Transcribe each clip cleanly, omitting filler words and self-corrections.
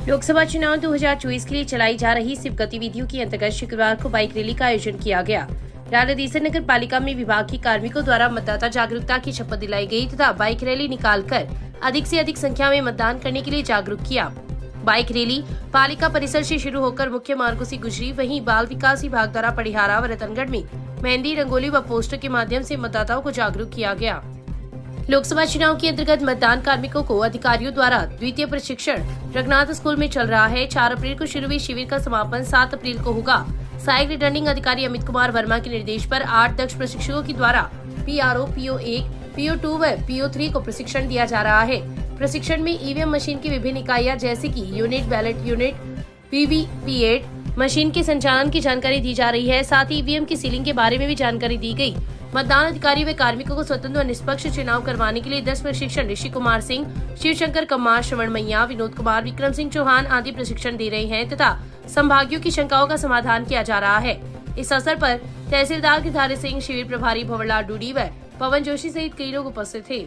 लोकसभा चुनाव 2024 के लिए चलाई जा रही सिर्फ गतिविधियों के अंतर्गत शुक्रवार को बाइक रैली का आयोजन किया गया। राणादेसर नगर पालिका में विभाग के कार्मिकों द्वारा मतदाता जागरूकता की शपथ दिलाई गई तथा बाइक रैली निकालकर अधिक से अधिक संख्या में मतदान करने के लिए जागरूक किया। बाइक रैली पालिका परिसर से शुरू होकर मुख्य मार्गों से गुजरी। वहीं बाल विकास विभाग द्वारा पड़िहारा व रतनगढ़ में मेहंदी, रंगोली व पोस्टर के माध्यम से मतदाताओं को जागरूक किया गया। लोकसभा चुनाव के अंतर्गत मतदान कार्मिकों को अधिकारियों द्वारा द्वितीय प्रशिक्षण रघुनाथ स्कूल में चल रहा है। 4 अप्रैल को शुरू हुई शिविर का समापन 7 अप्रैल को होगा। सहायक रिटर्निंग अधिकारी अमित कुमार वर्मा के निर्देश पर 8 दक्ष प्रशिक्षकों के द्वारा PRO, PO1, PO2 व PO3 को प्रशिक्षण दिया जा रहा है। प्रशिक्षण में ईवीएम मशीन की विभिन्न इकाइयां जैसे कि unit, ballot unit, VVPAT machine के संचालन की जानकारी दी जा रही है। साथ ही ईवीएम की सीलिंग के बारे में भी जानकारी दी गई। मतदान अधिकारी व कार्मिकों को स्वतंत्र व निष्पक्ष चुनाव करवाने के लिए 10 प्रशिक्षण ऋषि कुमार सिंह, शिवशंकर कम्मार, श्रवण मैया, विनोद कुमार, विक्रम सिंह चौहान आदि प्रशिक्षण दे रहे हैं तथा संभागियों की शंकाओं का समाधान किया जा रहा है। इस अवसर पर तहसीलदार गिरधारी सिंह, शिविर प्रभारी भंवरलाल डूडी व पवन जोशी सहित कई लोग उपस्थित थे।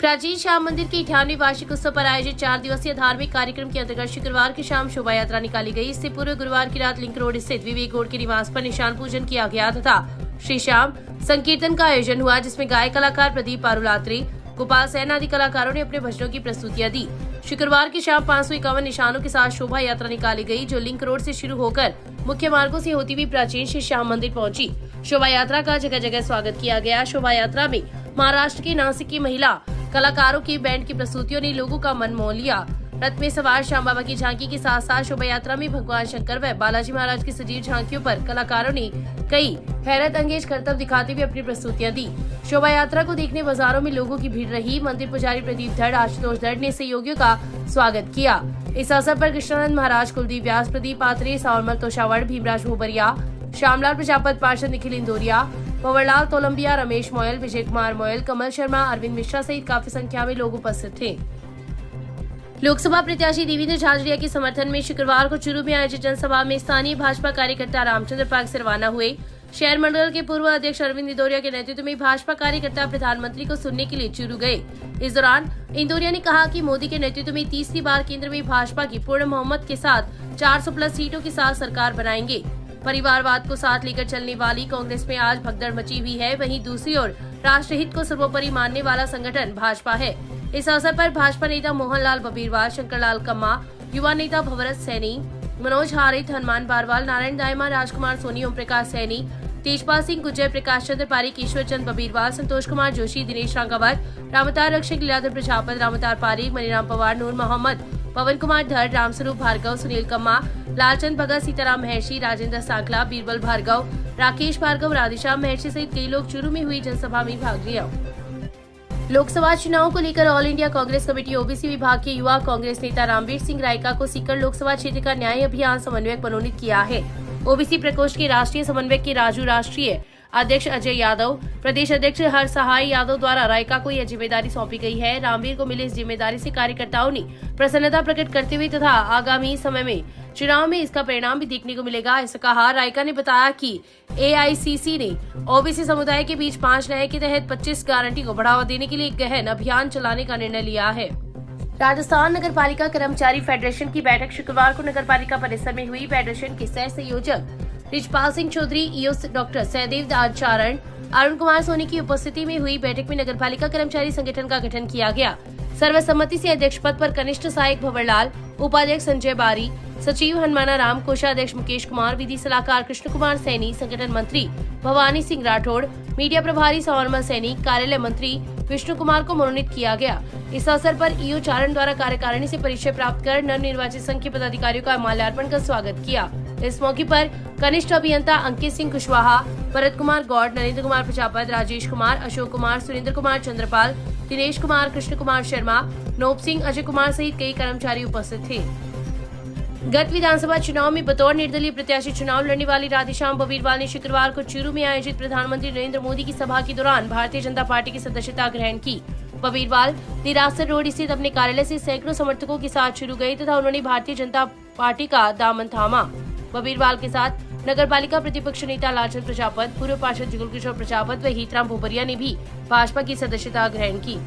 प्राचीन श्याम मंदिर के 98वें वार्षिक उत्सव पर आयोजित 4 दिवसीय धार्मिक कार्यक्रम के अंतर्गत शुक्रवार की शाम शोभा यात्रा निकाली गई। इससे पूर्व गुरुवार की रात लिंक रोड स्थित विवेक गौड़ के निवास पर निशान पूजन किया गया तथा श्री श्याम संकीर्तन का आयोजन हुआ, जिसमें गायक कलाकार प्रदीप पारुलात्री, गोपाल सैन आदि कलाकारों ने अपने भजनों की प्रस्तुतियां दी। शुक्रवार की शाम 551 निशानों के साथ शोभा यात्रा निकाली गई, जो लिंक रोड से शुरू होकर मुख्य मार्गों से होती हुई प्राचीन श्री श्याम मंदिर पहुंची। शोभा यात्रा का जगह जगह स्वागत किया गया। शोभा यात्रा में महाराष्ट्र के नासिक की महिला कलाकारों की बैंड की प्रस्तुतियों ने लोगों का मन मोह लिया। रथ में सवार श्याम बाबा की झांकी के साथ साथ शोभा यात्रा में भगवान शंकर व बालाजी महाराज की सजीव झांकियों पर कलाकारों ने कई हैरत अंगेज करतब दिखाते हुए अपनी प्रस्तुतियां दी। शोभा यात्रा को देखने बाजारों में लोगों की भीड़ रही। मंदिर पुजारी प्रदीप धड़, आशुतोष धड़ ने सहयोगियों का स्वागत किया। इस अवसर पर कृष्णानंद महाराज, कुलदीप व्यास, प्रदीप पात्रे, सावरमल तोशावड़, भीमराज भोबरिया, श्यामलाल प्रजापत, पार्षद निखिल इंदौरिया, भंवरलाल तोलंबिया, रमेश मोयल, विजय कुमार मोयल, कमल शर्मा, अरविंद मिश्रा सहित काफी संख्या में लोग उपस्थित थे। लोकसभा प्रत्याशी देवेंद्र झाझड़िया के समर्थन में शुक्रवार को चूरू में आयोजित जनसभा में स्थानीय भाजपा कार्यकर्ता रामचंद्र पार्क से रवाना हुए। शहर मंडल के पूर्व अध्यक्ष अरविंद इंदौरिया के नेतृत्व में भाजपा कार्यकर्ता प्रधानमंत्री को सुनने के लिए चूरू गए। इस दौरान इंदौरिया ने कहा कि मोदी के नेतृत्व में तीसरी बार केंद्र में भाजपा की पूर्ण बहुमत के साथ 400+ सीटों के साथ सरकार बनाएंगे। परिवारवाद को साथ लेकर चलने वाली कांग्रेस में आज भगदड़ मची हुई है। वहीं दूसरी ओर राष्ट्रहित को सर्वोपरि मानने वाला संगठन भाजपा है। इस अवसर पर भाजपा नेता मोहनलाल बबीरवाल, शंकरलाल कम्मा, युवा नेता भवरत सैनी, मनोज हारित, हनुमान बारवाल, नारायण दायमा, राजकुमार सोनी, ओम प्रकाश सैनी, तेजपाल सिंह गुज्जर, प्रकाश चंद्र पारिक, ईश्वर चंद बबीरवाल, संतोष कुमार जोशी, दिनेश रांगावत, रामतार रक्षक, लीलाधर प्रजापत, रामतार पारिक, मनीराम पवार, नूर मोहम्मद, पवन कुमार धड़, रामस्वरूप भार्गव, सुनील कम्मा, लालचंद भगत, सीताराम महर्षि, राजेंद्र सांकला, बीरबल भार्गव, राकेश भार्गव, राधेश्याम महर्षि सहित कई लोग चूरू में हुई जनसभा में भाग लिया। लोकसभा चुनाव को लेकर all India Congress committee OBC विभाग के युवा कांग्रेस नेता रामवीर सिंह रायका को सीकर लोकसभा क्षेत्र का न्याय अभियान समन्वयक मनोनीत किया है। ओबीसी प्रकोष्ठ के राष्ट्रीय समन्वयक के राजू, राष्ट्रीय अध्यक्ष अजय यादव, प्रदेश अध्यक्ष हर सहाय यादव द्वारा रायका को यह जिम्मेदारी सौंपी गई है। रामवीर को मिली इस जिम्मेदारी से कार्यकर्ताओं ने प्रसन्नता प्रकट करते हुए तथा आगामी समय में चुनाव में इसका परिणाम भी देखने को मिलेगा, ऐसा कहा। रायका ने बताया कि AICC ने ओबीसी समुदाय के बीच 5 न्याय के तहत 25 गारंटी को बढ़ावा देने के लिए एक गहन अभियान चलाने का निर्णय लिया है। राजस्थान नगर पालिका कर्मचारी फेडरेशन की बैठक शुक्रवार को नगर पालिका परिसर में हुई। फेडरेशन के सह संयोजक रिजपाल सिंह चौधरी, ईओ डॉक्टर सहदेव आचारण, अरुण कुमार सोनी की उपस्थिति में हुई बैठक में नगर पालिका कर्मचारी संगठन का गठन किया गया। सर्वसम्मति से अध्यक्ष पद पर कनिष्ठ सहायक भंवरलाल, उपाध्यक्ष संजय बारी, सचिव हनुमाना राम, कोषाध्यक्ष मुकेश कुमार, विधि सलाहकार कृष्ण कुमार सैनी, संगठन मंत्री भवानी सिंह राठौड़, मीडिया प्रभारी सावरमल सैनी, कार्यालय मंत्री विष्णु कुमार को मनोनीत किया गया। इस अवसर पर ईओ चारण द्वारा कार्यकारिणी से परिचय प्राप्त कर नव निर्वाचित संघ के पदाधिकारियों का माल्यार्पण कर स्वागत किया। इस मौके पर कनिष्ठ अभियंता अंकित सिंह कुशवाहा, भरत कुमार गौड़, नरेंद्र कुमार प्रजापत, राजेश कुमार, अशोक कुमार, सुरेंद्र कुमार चंद्रपाल, दिनेश कुमार, कृष्ण कुमार शर्मा, नोप सिंह, अजय कुमार सहित कई कर्मचारी उपस्थित थे। गत विधानसभा चुनाव में बतौर निर्दलीय प्रत्याशी चुनाव लड़ने वाली राधेश्याम बबीरवाल ने शुक्रवार को चूरू में आयोजित प्रधानमंत्री नरेंद्र मोदी की सभा के दौरान भारतीय जनता पार्टी की सदस्यता ग्रहण की। बबीरवाल निरासर रोड स्थित अपने कार्यालय से सैकड़ों समर्थकों के साथ शुरू गए तथा उन्होंने भारतीय जनता पार्टी का दामन थामा। बबीरवाल के साथ नगर पालिका प्रतिपक्ष नेता लालचंद प्रजापत, पूर्व पार्षद जुगल किशोर प्रजापत व हीतराम भोबरिया ने भी भाजपा की सदस्यता ग्रहण की।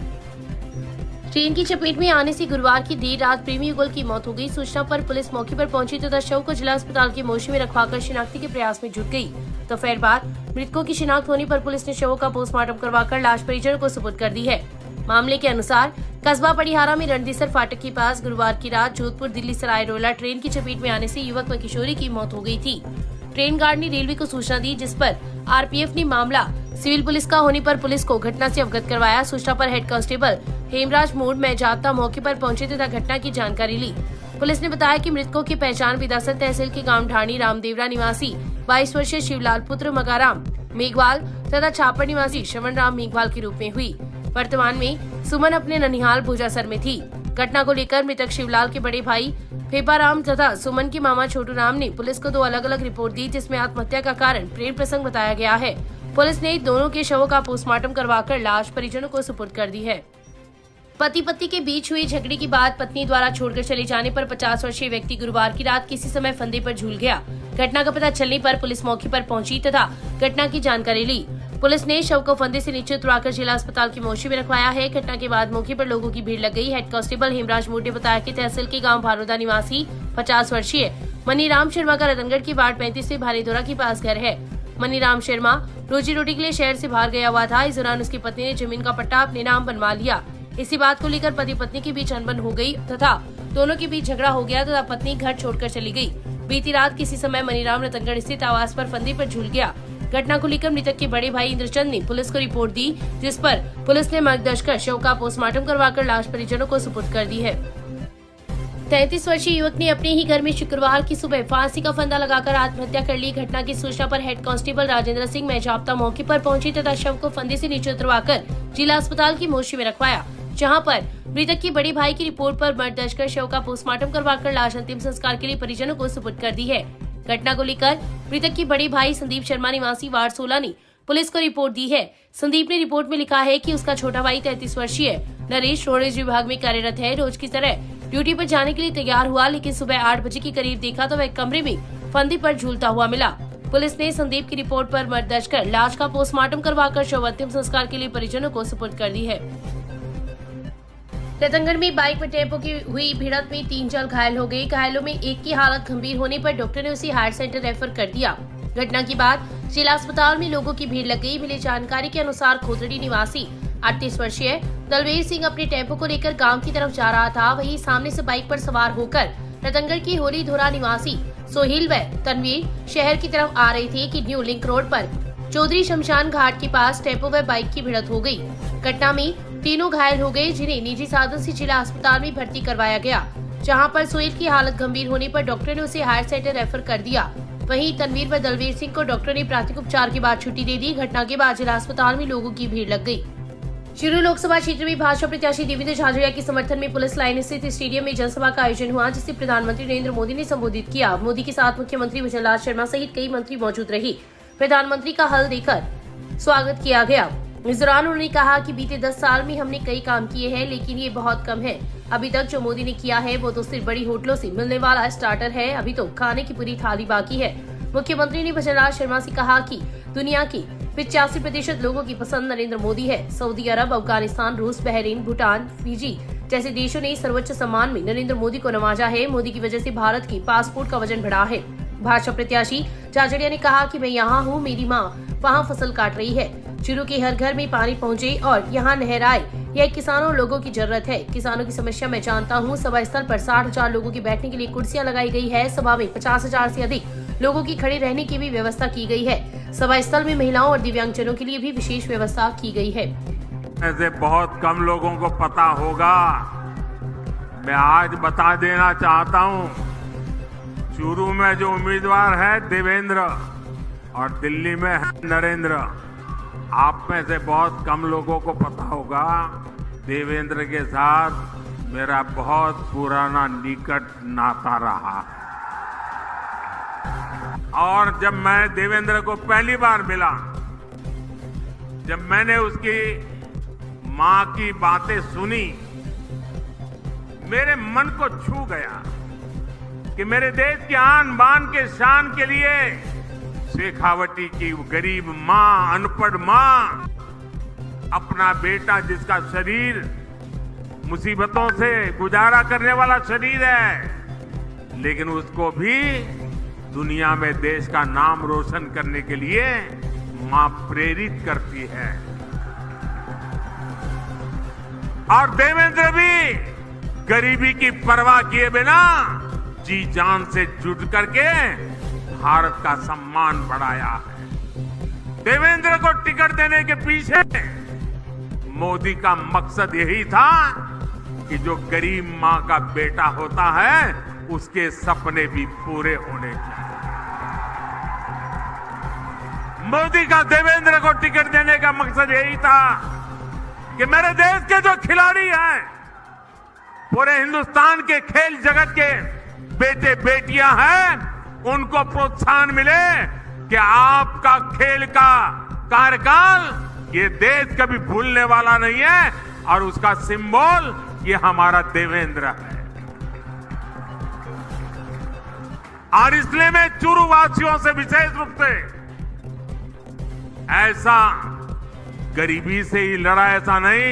ट्रेन की चपेट में आने से गुरुवार की देर रात प्रेमी युगल की मौत हो गई। सूचना पर पुलिस मौके पर पहुंची तथा शव को जिला अस्पताल के मोर्चे में रखवाकर शिनाख्ती के प्रयास में जुट गई। दोपहर बाद मृतकों की शिनाख्त होने पर पुलिस ने शवों का पोस्टमार्टम करवाकर लाश परिजनों को सुपुर्द कर दी है। मामले के अनुसार कस्बा पड़िहारा में रणदीसर फाटक के पास गुरुवार की रात जोधपुर दिल्ली सराय रोहिला ट्रेन की चपेट में आने से युवक व किशोरी की मौत हो गई थी। ट्रेन गार्ड ने रेलवे को सूचना दी, जिस पर आरपीएफ ने मामला सिविल पुलिस का होने पर पुलिस को घटना से अवगत करवाया। सूचना पर हेड कांस्टेबल हेमराज मोड़ में जाप्ता मौके पर पहुंचे तथा घटना की जानकारी ली। पुलिस ने बताया कि मृतकों की पहचान विदासन तहसील के गांव ढाणी रामदेवरा निवासी 22 वर्षीय शिवलाल पुत्र मगाराम मेघवाल तथा छापर निवासी श्रवण राम मेघवाल के रूप में हुई। वर्तमान में सुमन अपने ननिहाल भोजासर में थी। घटना को लेकर मृतक शिवलाल के बड़े भाई फेपाराम तथा सुमन के मामा छोटू राम ने पुलिस को 2 अलग-अलग रिपोर्ट दी, जिसमें आत्महत्या का कारण प्रेम प्रसंग बताया गया है। पुलिस ने दोनों के शवों का पोस्टमार्टम करवाकर लाश परिजनों को सुपुर्द कर दी है। पति पत्नी के बीच हुए झगड़े के बाद पत्नी द्वारा छोड़कर चले जाने पर 50 वर्षीय व्यक्ति गुरुवार की रात किसी समय फंदे पर झूल गया। घटना का पता चलने पर पुलिस मौके पर पहुंची तथा घटना की जानकारी ली। पुलिस ने शव को फंदे से नीचे उतरवाकर जिला अस्पताल की मोर्चे में रखवाया है। घटना के बाद मौके पर लोगों की भीड़ लग गई। हेड कांस्टेबल हेमराज मोड़ ने बताया कि तहसील के गांव भारोदा निवासी 50 वर्षीय मनीराम शर्मा का रतनगढ़ की वार्ड 35 में भारीदोरा के पास घर है। मनीराम शर्मा रोजी रोटी के लिए शहर से बाहर गया हुआ था। इस दौरान उसकी पत्नी ने जमीन का पट्टा अपने नाम बनवा लिया। इसी बात को लेकर पति पत्नी के बीच अनबन हो गई तथा दोनों के बीच झगड़ा हो गया तथा पत्नी घर छोड़कर चली गई। बीती रात किसी समय मनीराम रतनगढ़ स्थित आवास पर फंदे पर झूल गया। घटना को लेकर मृतक के बड़े भाई इंद्रचंद ने पुलिस को रिपोर्ट दी, जिस पर पुलिस ने मार्ग दर्ज कर शव का पोस्टमार्टम करवाकर लाश परिजनों को सुपुर्द कर दी है। 33 वर्षीय युवक ने अपने ही घर में शुक्रवार की सुबह फांसी का फंदा लगाकर आत्महत्या कर ली। घटना की सूचना पर हेड कांस्टेबल राजेंद्र सिंह मेजाप्ता मौके पर पहुंचे तथा शव को फंदे से नीचे उतरवाकर जिला अस्पताल की मोर्चे में रखवाया, जहां पर मृतक के बड़े भाई की रिपोर्ट पर मर्ग दर्ज कर शव का पोस्टमार्टम करवाकर लाश अंतिम संस्कार के लिए परिजनों को सुपुर्द कर दी है। घटना को लेकर मृतक के बड़े भाई संदीप शर्मा निवासी वार्ड 16 ने पुलिस को रिपोर्ट दी है। संदीप ने रिपोर्ट में लिखा है कि उसका छोटा भाई 33 वर्षीय नरेश रोडेज विभाग में कार्यरत है। रोज की तरह ड्यूटी पर जाने के लिए तैयार हुआ, लेकिन सुबह 8 बजे के करीब देखा तो वह कमरे में फंदे पर झूलता हुआ मिला। पुलिस ने संदीप की रिपोर्ट पर मर्ग दर्ज कर लाश का पोस्टमार्टम करवाकर शव अंतिम संस्कार के लिए परिजनों को सुपुर्द कर दी है। रतनगढ़ में बाइक व टेम्पो की हुई भिड़ंत में 3 जन घायल हो गए। घायलों में एक की हालत गंभीर होने पर डॉक्टर ने उसे हायर सेंटर रेफर कर दिया। घटना के बाद जिला अस्पताल में लोगों की भीड़ लग गई। मिली जानकारी के अनुसार खोदड़ी निवासी 38 वर्षीय दलवीर सिंह अपने टेम्पो को लेकर गांव की तरफ जा रहा था। वहीं सामने से बाइक पर सवार होकर रतनगढ़ की होली धुरा निवासी सोहिल व तनवीर शहर की तरफ आ रहे थे कि न्यू लिंक रोड पर चौधरी शमशान घाट के पास टेम्पो व बाइक की भिड़ंत हो गई। घटना में तीनों घायल हो गए, जिन्हें निजी साधन से जिला अस्पताल में भर्ती करवाया गया, जहां पर सोहेल की हालत गंभीर होने पर डॉक्टर ने उसे हायर सेंटर रेफर कर दिया। वहीं तनवीर व दलवीर सिंह को डॉक्टर ने प्राथमिक उपचार के बाद छुट्टी दे दी। घटना के बाद जिला अस्पताल में लोगों की भीड़ लग गई। चूरू लोकसभा क्षेत्र में भाजपा प्रत्याशी देवेंद्र झाझड़िया के समर्थन में पुलिस लाइन स्थित स्टेडियम में जनसभा का आयोजन हुआ, जिसे प्रधानमंत्री नरेंद्र मोदी ने संबोधित किया। मोदी के साथ मुख्यमंत्री भजनलाल शर्मा सहित कई मंत्री मौजूद रहे। प्रधानमंत्री का हल देकर स्वागत किया गया। इस दौरान उन्होंने कहा कि बीते 10 साल में हमने कई काम किए हैं, लेकिन ये बहुत कम है। अभी तक जो मोदी ने किया है वो तो सिर्फ बड़ी होटलों से मिलने वाला स्टार्टर है, अभी तो खाने की पूरी थाली बाकी है। मुख्यमंत्री ने भजनलाल शर्मा से कहा कि दुनिया के 85% लोगों की पसंद नरेंद्र मोदी है। सऊदी अरब, अफगानिस्तान, रूस, बहरीन, भूटान, फिजी जैसे देशों ने सर्वोच्च सम्मान में नरेंद्र मोदी को नवाजा है। मोदी की वजह से भारत की पासपोर्ट का वजन बढ़ा है। भाजपा प्रत्याशी झाझड़िया ने कहा कि मैं यहाँ हूँ, मेरी माँ वहाँ फसल काट रही है। चूरू के हर घर में पानी पहुँचे और यहाँ नहर आए, यह किसानों लोगों की जरूरत है। किसानों की समस्या मैं जानता हूँ। सभा स्थल पर 60,000 लोगों के बैठने के लिए कुर्सियाँ लगाई गई है। सभा में 50,000 से अधिक लोगों की खड़े रहने की भी व्यवस्था की गई है। सभा स्थल में महिलाओं और दिव्यांगजनों के लिए भी विशेष व्यवस्था की गई है। ऐसे बहुत कम लोगों को पता होगा, मैं आज बता देना चाहता हूँ। चूरू में जो उम्मीदवार है देवेंद्र और दिल्ली में है नरेंद्र। आप में से बहुत कम लोगों को पता होगा, देवेंद्र के साथ मेरा बहुत पुराना निकट नाता रहा। और जब मैं देवेंद्र को पहली बार मिला, जब मैंने उसकी मां की बातें सुनी, मेरे मन को छू गया कि मेरे देश की आन बान के शान के लिए शेखावटी की गरीब मां, अनपढ़ मां, अपना बेटा जिसका शरीर मुसीबतों से गुजारा करने वाला शरीर है, लेकिन उसको भी दुनिया में देश का नाम रोशन करने के लिए मां प्रेरित करती है। और देवेंद्र भी गरीबी की परवाह किए बिना जी जान से जुट करके भारत का सम्मान बढ़ाया है। देवेंद्र को टिकट देने के पीछे मोदी का मकसद यही था कि जो गरीब मां का बेटा होता है उसके सपने भी पूरे होने चाहिए। मोदी का देवेंद्र को टिकट देने का मकसद यही था कि मेरे देश के जो खिलाड़ी हैं, पूरे हिंदुस्तान के खेल जगत के बेटे बेटियां हैं, उनको प्रोत्साहन मिले कि आपका खेल का कार्यकाल ये देश कभी भूलने वाला नहीं है और उसका सिंबल ये हमारा देवेंद्र है। और इसलिए मैं चूरू वासियों से विशेष रूप से ऐसा गरीबी से ही लड़ा, ऐसा नहीं,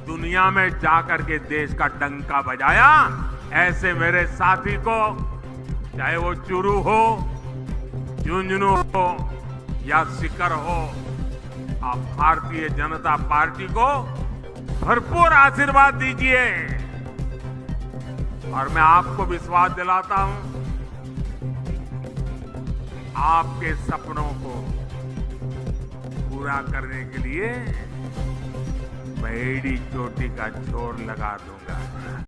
दुनिया में जाकर के देश का डंका बजाया, ऐसे मेरे साथी को, चाहे वो चूरू हो, झुंझुनू हो या सीकर हो, आप भारतीय जनता पार्टी को भरपूर आशीर्वाद दीजिए। और मैं आपको विश्वास दिलाता हूं, आपके सपनों को पूरा करने के लिए मैं एड़ी चोटी का जोर लगा दूंगा।